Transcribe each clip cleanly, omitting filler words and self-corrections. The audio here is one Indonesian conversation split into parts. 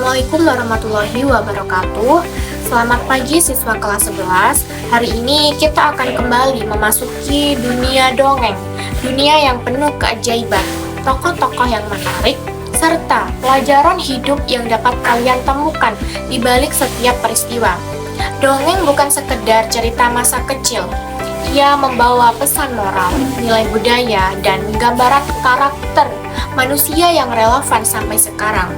Assalamualaikum warahmatullahi wabarakatuh. Selamat pagi siswa kelas 11. Hari ini kita akan kembali memasuki dunia dongeng, dunia yang penuh keajaiban, tokoh-tokoh yang menarik, serta pelajaran hidup yang dapat kalian temukan di balik setiap peristiwa. Dongeng bukan sekedar cerita masa kecil. Ia membawa pesan moral, nilai budaya, dan gambaran karakter manusia yang relevan sampai sekarang.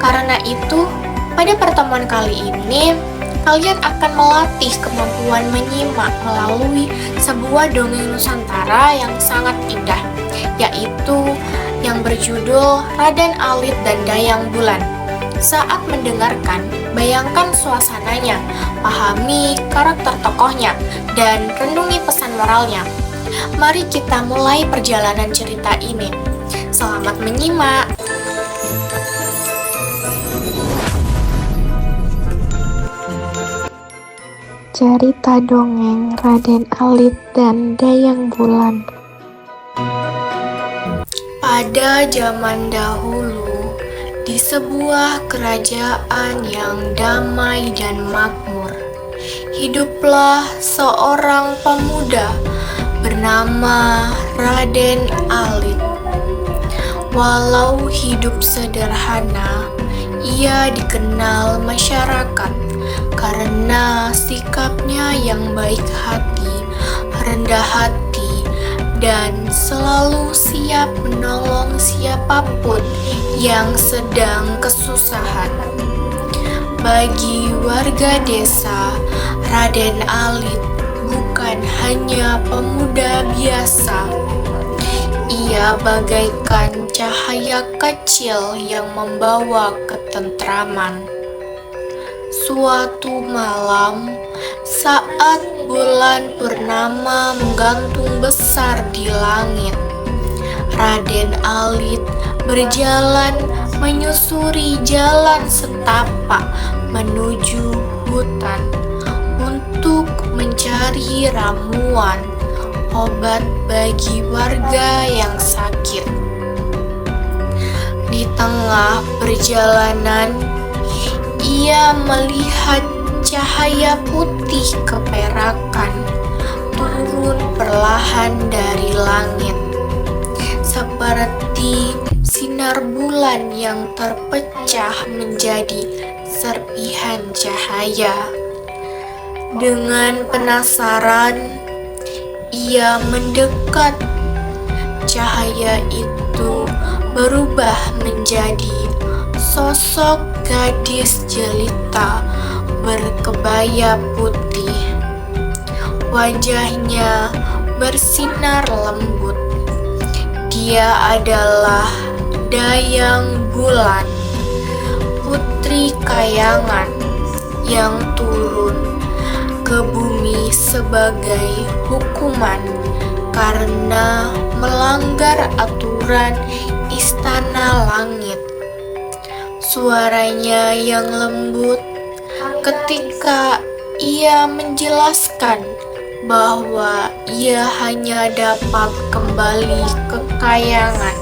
Karena itu, pada pertemuan kali ini, kalian akan melatih kemampuan menyimak melalui sebuah dongeng Nusantara yang sangat indah, yaitu yang berjudul Raden Alit dan Dayang Bulan. Saat mendengarkan, bayangkan suasananya, pahami karakter tokohnya, dan renungi pesan moralnya. Mari kita mulai perjalanan cerita ini. Selamat menyimak! Cerita dongeng Raden Alit dan Dayang Bulan. Pada zaman dahulu, di sebuah kerajaan yang damai dan makmur, hiduplah seorang pemuda bernama Raden Alit. Walau hidup sederhana, ia dikenal masyarakat karena sikapnya yang baik hati, rendah hati, dan selalu siap menolong siapapun yang sedang kesusahan. Bagi warga desa, Raden Alit bukan hanya pemuda biasa. Ia bagaikan cahaya kecil yang membawa ketentraman. Suatu malam, saat bulan purnama menggantung besar di langit, Raden Alit berjalan menyusuri jalan setapak menuju hutan untuk mencari ramuan obat bagi warga yang sakit. Di tengah perjalanan, ia melihat cahaya putih keperakan turun perlahan dari langit, seperti sinar bulan yang terpecah menjadi serpihan cahaya. Dengan penasaran, ia mendekat. Cahaya itu berubah menjadi sosok gadis jelita berkebaya putih. Wajahnya bersinar lembut. Dia adalah Dayang Bulan, putri kayangan yang turun ke bumi sebagai hukuman karena melanggar aturan istana langit. Suaranya yang lembut ketika ia menjelaskan bahwa ia hanya dapat kembali ke kayangan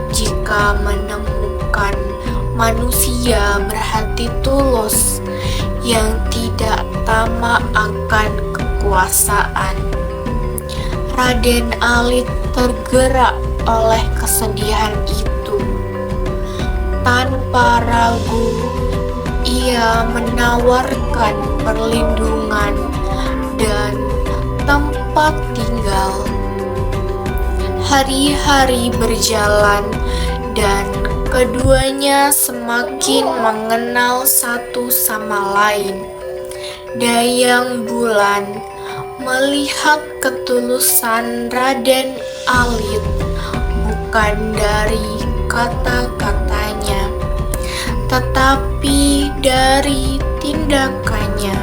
jika menemukan manusia berhati tulus yang tidak tamak akan kekuasaan. Raden Alit tergerak oleh kesedihan itu. Tanpa ragu, ia menawarkan perlindungan dan tempat tinggal. Hari-hari berjalan dan keduanya semakin mengenal satu sama lain. Dayang Bulan melihat ketulusan Raden Alit bukan dari kata-katanya, tetapi dari tindakannya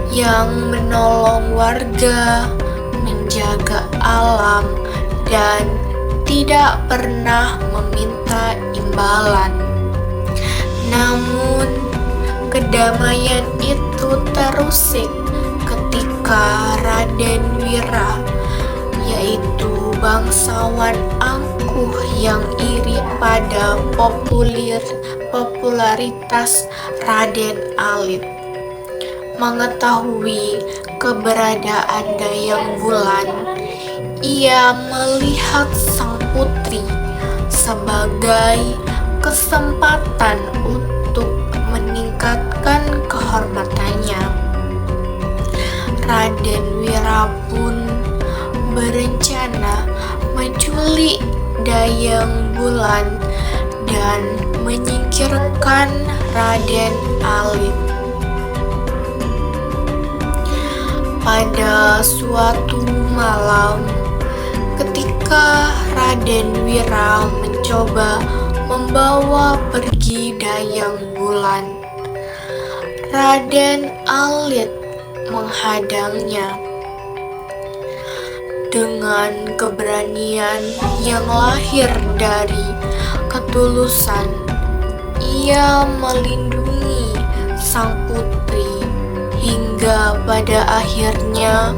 yang menolong warga, menjaga alam, dan tidak pernah meminta imbalan. Namun, kedamaian itu terusik ketika Raden Wira, yaitu bangsawan angkuh yang iri pada popularitas Raden Alit. Mengetahui keberadaan Dayang Bulan, ia melihat sang putri sebagai kesempatan untuk meningkatkan kehormatannya. Raden Wira pun berencana menculik Dayang Bulan dan menyingkirkan Raden Alit. Pada suatu malam, ketika Raden Wira mencoba membawa pergi Dayang Bulan, Raden Alit menghadangnya. Dengan keberanian yang lahir dari ketulusan, ia melindungi sang putri hingga pada akhirnya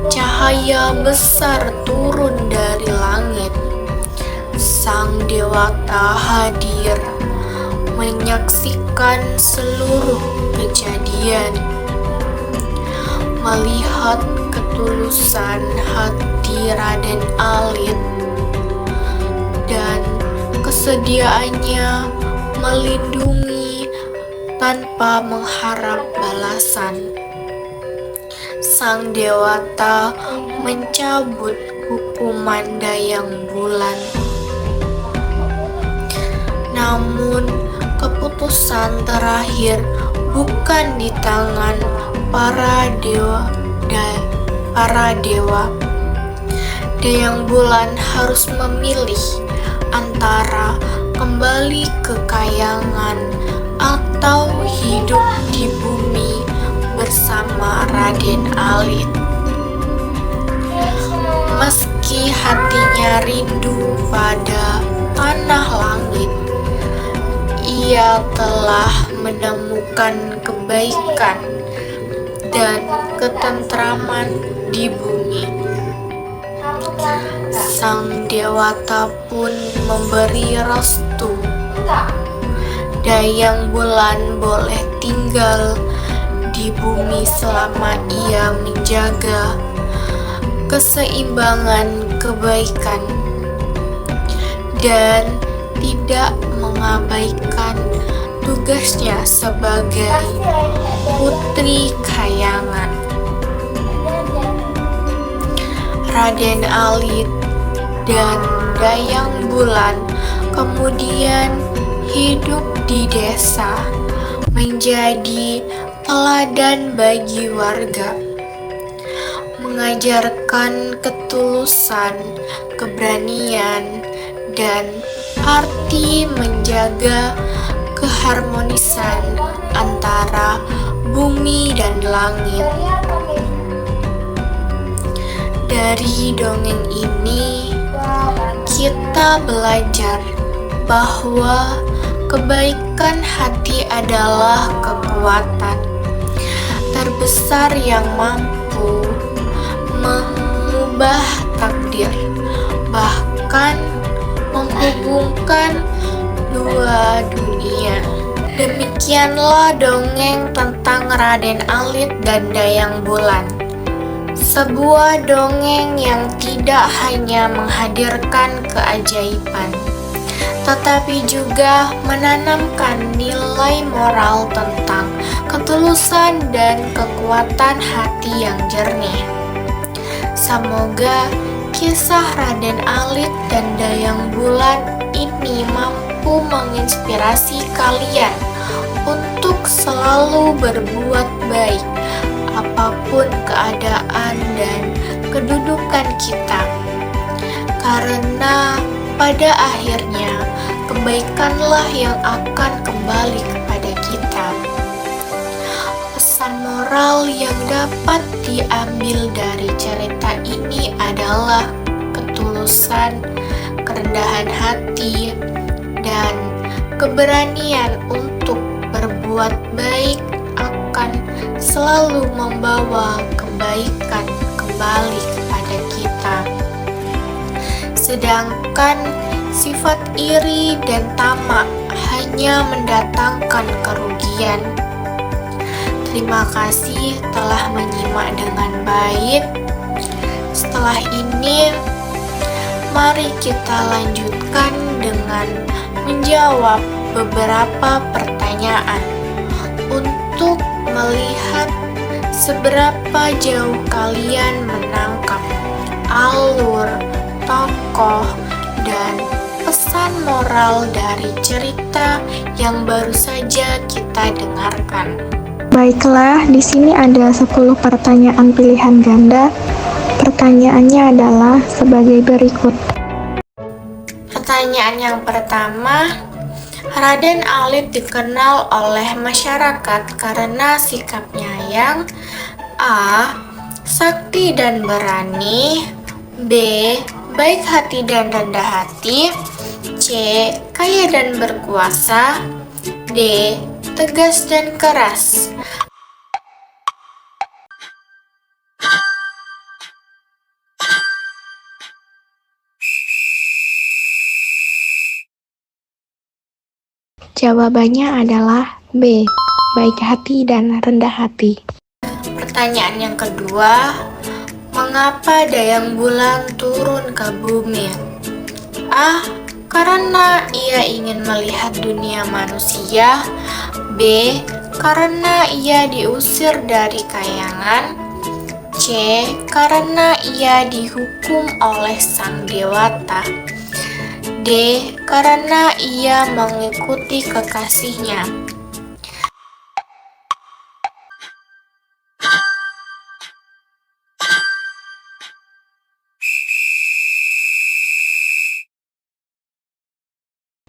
cahaya besar turun dari langit. Sang dewata hadir menyaksikan seluruh kejadian. Melihat ketulusan hati Raden Alit dan kesediaannya melindungi tanpa mengharap balasan, sang dewata mencabut hukuman Dayang Bulan. Namun keputusan terakhir bukan di tangan para dewa. Dayang Bulan harus memilih antara kembali ke kayangan atau hidup di bumi bersama Raden Alit. Meski hatinya rindu pada tanah langit, ia telah menemukan kebaikan dan ketentraman di bumi. Sang dewata pun memberi restu. Dayang Bulan boleh tinggal di bumi selama ia menjaga keseimbangan kebaikan dan tidak mengabaikan tugasnya sebagai putri kayangan. Raden Alit dan Dayang Bulan kemudian hidup di desa, menjadi teladan bagi warga, mengajarkan ketulusan, keberanian, dan arti menjaga keharmonisan antara bumi dan langit. Dari dongeng ini, kita belajar bahwa kebaikan hati adalah kekuatan terbesar yang mampu mengubah takdir, bahkan menghubungkan dua dunia. Demikianlah dongeng tentang Raden Alit dan Dayang Bulan. Sebuah dongeng yang tidak hanya menghadirkan keajaiban, tetapi juga menanamkan nilai moral tentang ketulusan dan kekuatan hati yang jernih. Semoga kisah Raden Alit dan Dayang Bulan ini mampu menginspirasi kalian untuk selalu berbuat baik apapun keadaan dan kedudukan kita, karena pada akhirnya kebaikanlah yang akan kembali kepada kita. Pesan moral yang dapat diambil dari cerita ini adalah ketulusan, kerendahan hati, dan keberanian untuk berbuat baik akan selalu membawa kebaikan kembali kepada kita. Sedangkan sifat iri dan tamak hanya hanya mendatangkan kerugian. Terima kasih telah menyimak dengan baik. Setelah ini, mari kita lanjutkan dengan menjawab beberapa pertanyaan untuk melihat seberapa jauh kalian menangkap alur, tokoh, dan pesan moral dari cerita yang baru saja kita dengarkan. Baiklah, di sini ada 10 pertanyaan pilihan ganda. Pertanyaannya adalah sebagai berikut. Pertanyaan yang pertama, Raden Alit dikenal oleh masyarakat karena sikapnya yang A. Sakti dan berani, B. Baik hati dan rendah hati, C. Kaya dan berkuasa, D. Tegas dan keras. Jawabannya adalah B. Baik hati dan rendah hati. Pertanyaan yang kedua, mengapa Dayang Bulan turun ke bumi? A. Karena ia ingin melihat dunia manusia. B. Karena ia diusir dari kayangan. C. Karena ia dihukum oleh sang dewata. D. Karena ia mengikuti kekasihnya.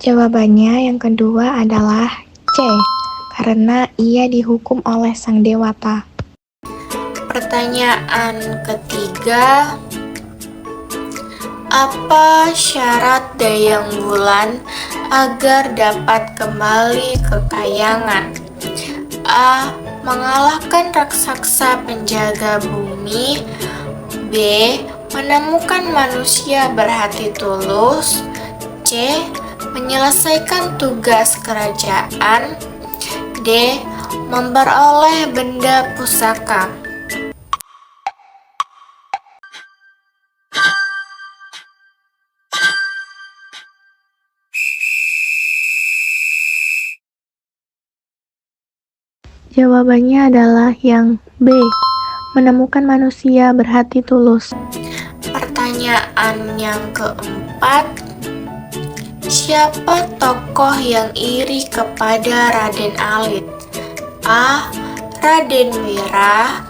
Jawabannya yang kedua adalah C. Karena ia dihukum oleh sang dewata. Pertanyaan ketiga, apa syarat Dayang Bulan agar dapat kembali ke kayangan? A. Mengalahkan raksasa penjaga bumi. B. Menemukan manusia berhati tulus. C. Menyelesaikan tugas kerajaan. D. Memperoleh benda pusaka. Jawabannya adalah yang B. Menemukan manusia berhati tulus. Pertanyaan yang keempat, siapa tokoh yang iri kepada Raden Alit? A. Raden Wira,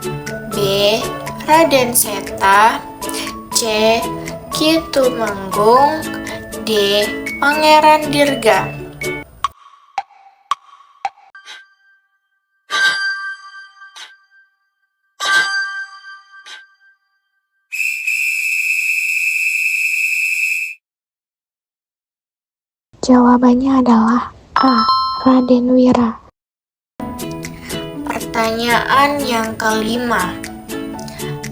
B. Raden Seta, C. Ki Tumenggung, D. Pangeran Dirga. Jawabannya adalah A. Raden Wira. Pertanyaan yang kelima,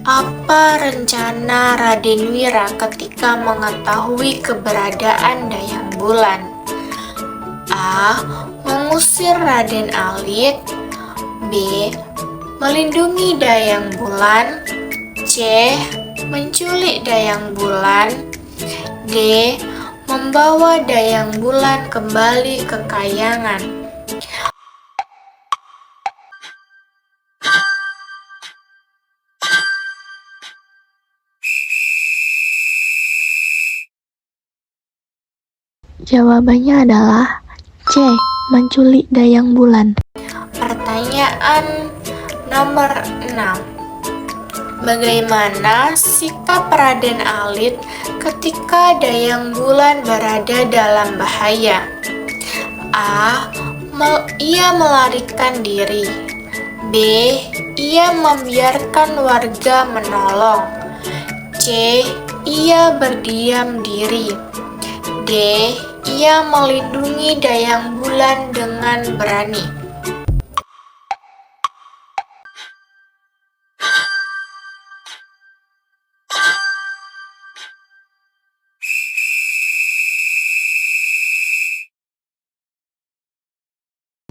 apa rencana Raden Wira ketika mengetahui keberadaan Dayang Bulan? A. Mengusir Raden Alit. B. Melindungi Dayang Bulan. C. Menculik Dayang Bulan. D. Membawa Dayang Bulan kembali ke kayangan. Jawabannya adalah C. Menculik Dayang Bulan. Pertanyaan nomor 6. Bagaimana sikap Raden Alit ketika Dayang Bulan berada dalam bahaya? A. Ia melarikan diri. B. Ia membiarkan warga menolong. C. Ia berdiam diri. D. Ia melindungi Dayang Bulan dengan berani.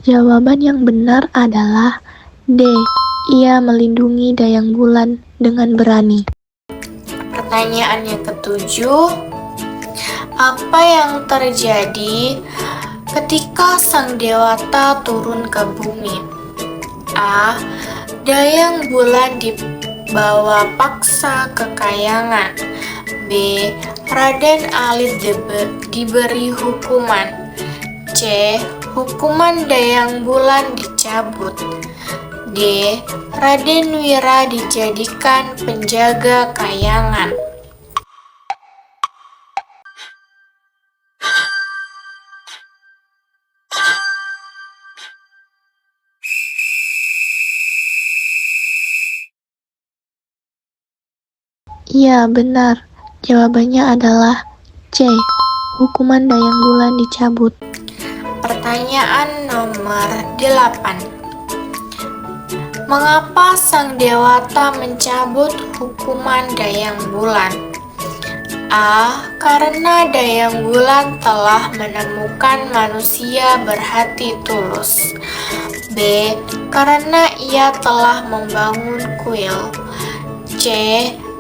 Jawaban yang benar adalah D. Ia melindungi dayang bulan dengan berani. Pertanyaan yang ketujuh, apa yang terjadi ketika sang dewata turun ke bumi? A. Dayang bulan dibawa paksa ke kayangan. B. Raden Alit diberi hukuman. C. Hukuman dayang bulan dicabut. D. Raden Wira dijadikan penjaga kayangan. Iya, benar. Jawabannya adalah C. Hukuman dayang bulan dicabut. Pertanyaan nomor 8. Mengapa sang dewata mencabut hukuman dayang bulan? A. Karena dayang bulan telah menemukan manusia berhati tulus. B. Karena ia telah membangun kuil. C.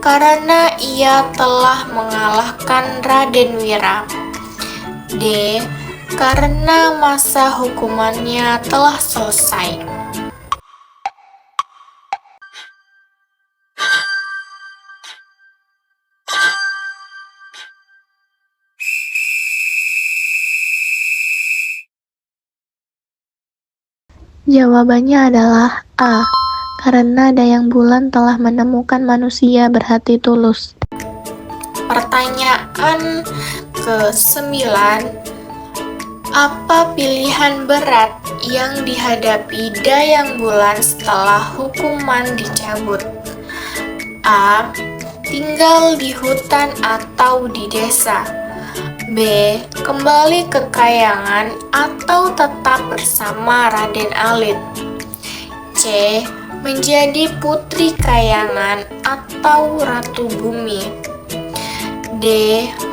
Karena ia telah mengalahkan Raden Wira. D. Karena masa hukumannya telah selesai. Jawabannya adalah A. Karena dayang bulan telah menemukan manusia berhati tulus. Pertanyaan ke-9. Apa pilihan berat yang dihadapi dayang bulan setelah hukuman dicabut? A. Tinggal di hutan atau di desa. B. Kembali ke kayangan atau tetap bersama Raden Alit. C. Menjadi putri kayangan atau ratu bumi. D.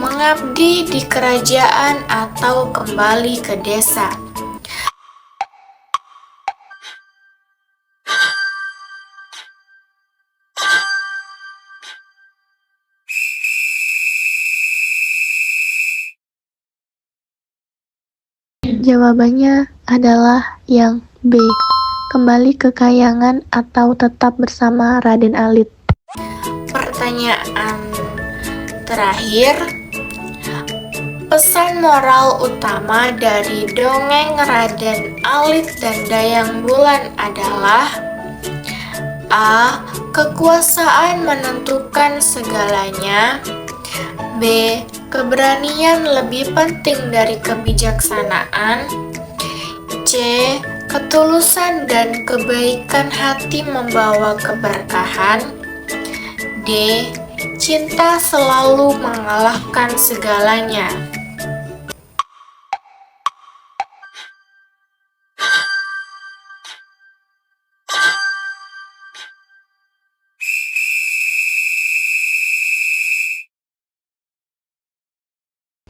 Mengabdi di kerajaan atau kembali ke desa. Jawabannya adalah yang B. Kembali ke kayangan atau tetap bersama Raden Alit. Pertanyaan terakhir, pesan moral utama dari dongeng Raden Alit dan Dayang Bulan adalah A. Kekuasaan menentukan segalanya. B. Keberanian lebih penting dari kebijaksanaan. C. Ketulusan dan kebaikan hati membawa keberkahan. D. Cinta selalu mengalahkan segalanya.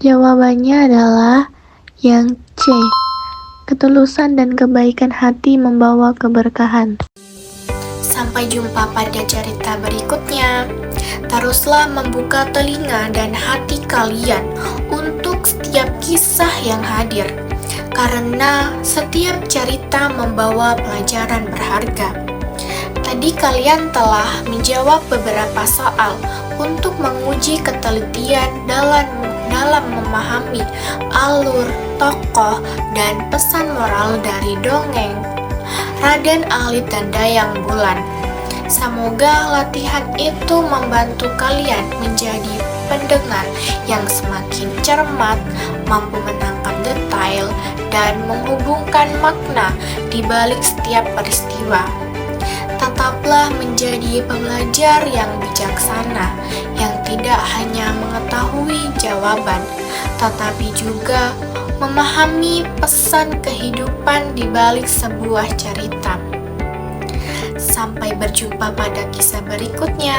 Jawabannya adalah yang C. Ketulusan dan kebaikan hati membawa keberkahan. Sampai jumpa pada cerita berikutnya. Teruslah membuka telinga dan hati kalian untuk setiap kisah yang hadir, karena setiap cerita membawa pelajaran berharga. Tadi kalian telah menjawab beberapa soal untuk menguji ketelitian dalam memahami alur, tokoh, dan pesan moral dari dongeng Raden Alit dan Dayang Bulan. Semoga latihan itu membantu kalian menjadi pendengar yang semakin cermat, mampu menangkap detail, dan menghubungkan makna di balik setiap peristiwa. Tetaplah menjadi pembelajar yang bijaksana, yang tidak hanya mengetahui jawaban, tetapi juga memahami pesan kehidupan di balik sebuah cerita. Sampai berjumpa pada kisah berikutnya.